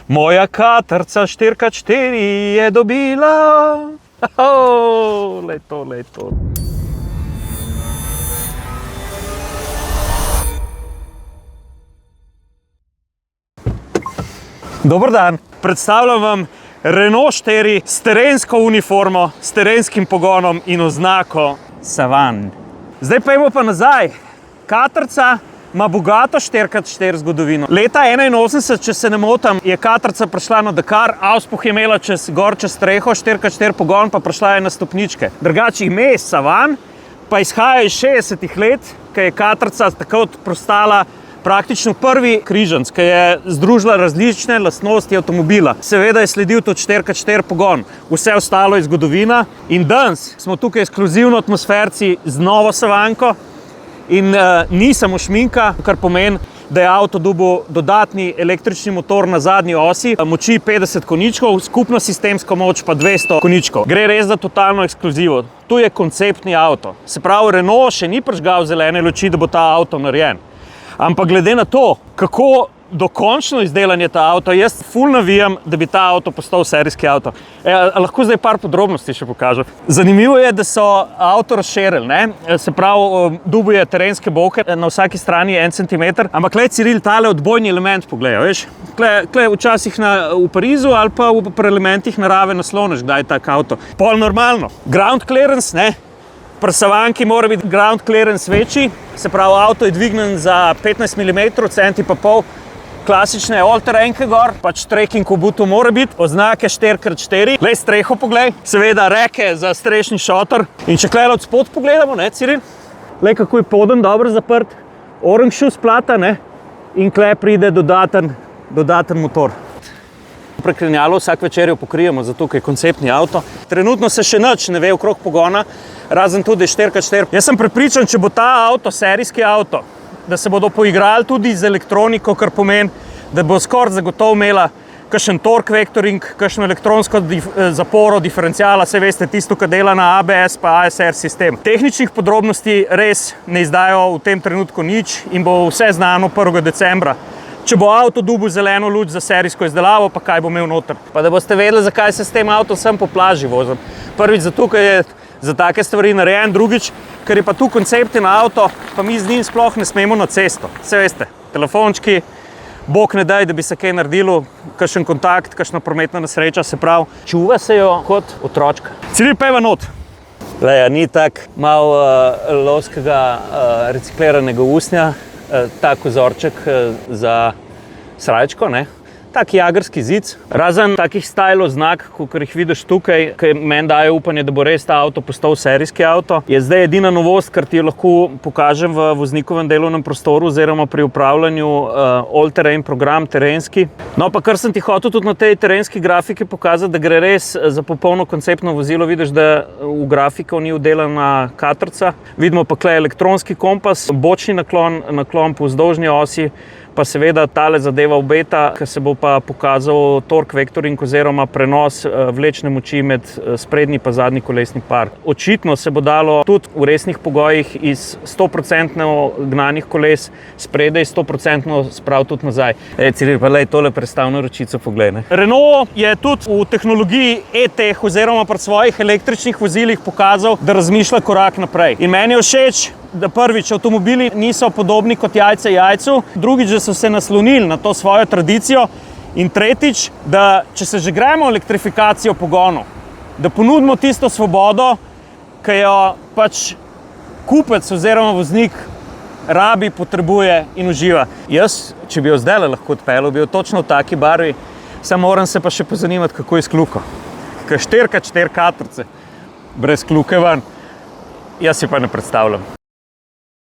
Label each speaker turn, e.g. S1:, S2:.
S1: Moja katrca 4x4 je dobila. Leto. Dober dan. Predstavljam vam Renault 4 s terensko uniformo, s terenskim pogonom in oznako Savan. Zdaj pojmo pa nazaj. Katrca ima bogato 4x4 zgodovino. Leta 1981, če se ne motim, je katrca prišla na Dakar, auspuh je imela čez streho, 4x4 pogon, pa prišla je na stopničke. Drugače ime Savan pa izhaja iz 60-ih let, ko je katrca takrat postala praktično prvi križanc, ki je združila različne lastnosti avtomobila. Seveda je sledil tudi 4x4 pogon. Vse ostalo je zgodovina. In danes smo tukaj ekskluzivno atmosferci z novo Savanko. In ni samo šminka, kar pomeni, da je avto dobil dodatni električni motor na zadnji osi, moči 50 konjičkov, skupno sistemsko moč pa 200 konjičkov. Gre res za totalno ekskluzivo. Tu je konceptni avto. Se pravi, Renault še ni prižgal zelene luči, da bo ta avto narejen. Ampak glede na to, kako dokončno izdelan je ta avto, jaz ful navijam, da bi ta avto postal serijski avto. Lahko zdaj par podrobnosti še pokažem. Zanimivo je, da so avto razširili, ne? Se pravi, dubuje terenske boke, na vsaki strani je 1 cm. Ampak glej, Ciril, tale odbojni element pogledaj, veš? Klej včasih v Parizu ali pa pri elementih narave nasloneš, kdaj je tak avto. Pol normalno. Ground clearance, ne? Pri Savanki mora biti ground clearance večji, se pravi, avto je dvignen za 15 mm, centi pa pol. Klasične all-terrainke gor, pač trekking v butu mora biti, oznake 4x4. Glej, streho poglej, seveda reke za strešni šotor. In če klej od spod pogledamo, ne, Ciril? Glej, kako je poden dobro zaprt, orange shoes plata, ne? In klej pride dodaten motor. Preklenjalo vsak večer jo pokrijemo, zato ker je konceptni avto. Trenutno se še nič ne ve okrog pogona, razen tudi 4x4. Jaz sem prepričan, če bo ta avto serijski avto, da se bodo poigrali tudi z elektroniko, kar pomeni, da bo skoraj zagotovo imela kakšen torque vectoring, kakšno elektronsko zaporo, diferencijala, saj veste, tisto, kar dela na ABS pa ASR sistem. Tehničnih podrobnosti res ne izdajo v tem trenutku nič in bo vse znano 1. decembra. Če bo avto dobil zeleno luč za serijsko izdelavo, pa kaj bo imel noter. Pa da boste vedeli, zakaj se s tem avtom sem po plaži vozim. Prvič zato, ker je za take stvari narejen, drugič, ker je pa tu koncepten avto, pa mi z njim sploh ne smemo na cesto. Vse veste, telefončki, bog ne daj, da bi se kaj naredilo, kakšen kontakt, kakšna prometna nesreča, se pravi, čuva se jo kot otročka. Ciril, peva not. Glej, ni tak malo lovskega recikliranega usnja, tak vzorček za srajčko, ne? Tak jagerski zic. Razen takih style oznak, kot jih vidiš tukaj, ki meni dajo upanje, da bo res ta avto postal serijski avto, je zdaj edina novost, kar ti jo lahko pokažem v voznikovem delovnem prostoru oziroma pri upravljanju all-terrain program terenski. No, pa kar sem ti hotel tudi na tej terenski grafiki pokazati, da gre res za popolno konceptno vozilo. Vidiš, da v grafiko ni vdelana katrca. Vidimo pa tukaj elektronski kompas, bočni naklon po vzdolžni osi, pa seveda tale zadeva obeta, ki se bo pa pokazal torque vectoring oziroma prenos vlečne moči med sprednji pa zadnji kolesni par. Očitno se bo dalo tudi v resnih pogojih iz 100% gnanih koles spredaj 100% spraviti tudi nazaj. Ciril, pa lej, tole prestavno ročico poglej. Renault je tudi v tehnologiji e-tech oziroma pri svojih električnih vozilih pokazal, da razmišlja korak naprej. In meni je všeč, da prvič, avtomobili niso podobni kot jajce jajcu, drugič, da so se naslonili na to svojo tradicijo in tretjič, da če se že gremo elektrifikacijo pogonov, da ponudimo tisto svobodo, ki jo pač kupec oziroma voznik rabi, potrebuje in uživa. Jaz, če bi jo zdaj lahko odpeljal, bi jo točno v taki barvi, samo moram se pa še pozanimati, kako je s kljuko. Ker 4x4 katrce brez kljuke ven, jaz si pa ne predstavljam.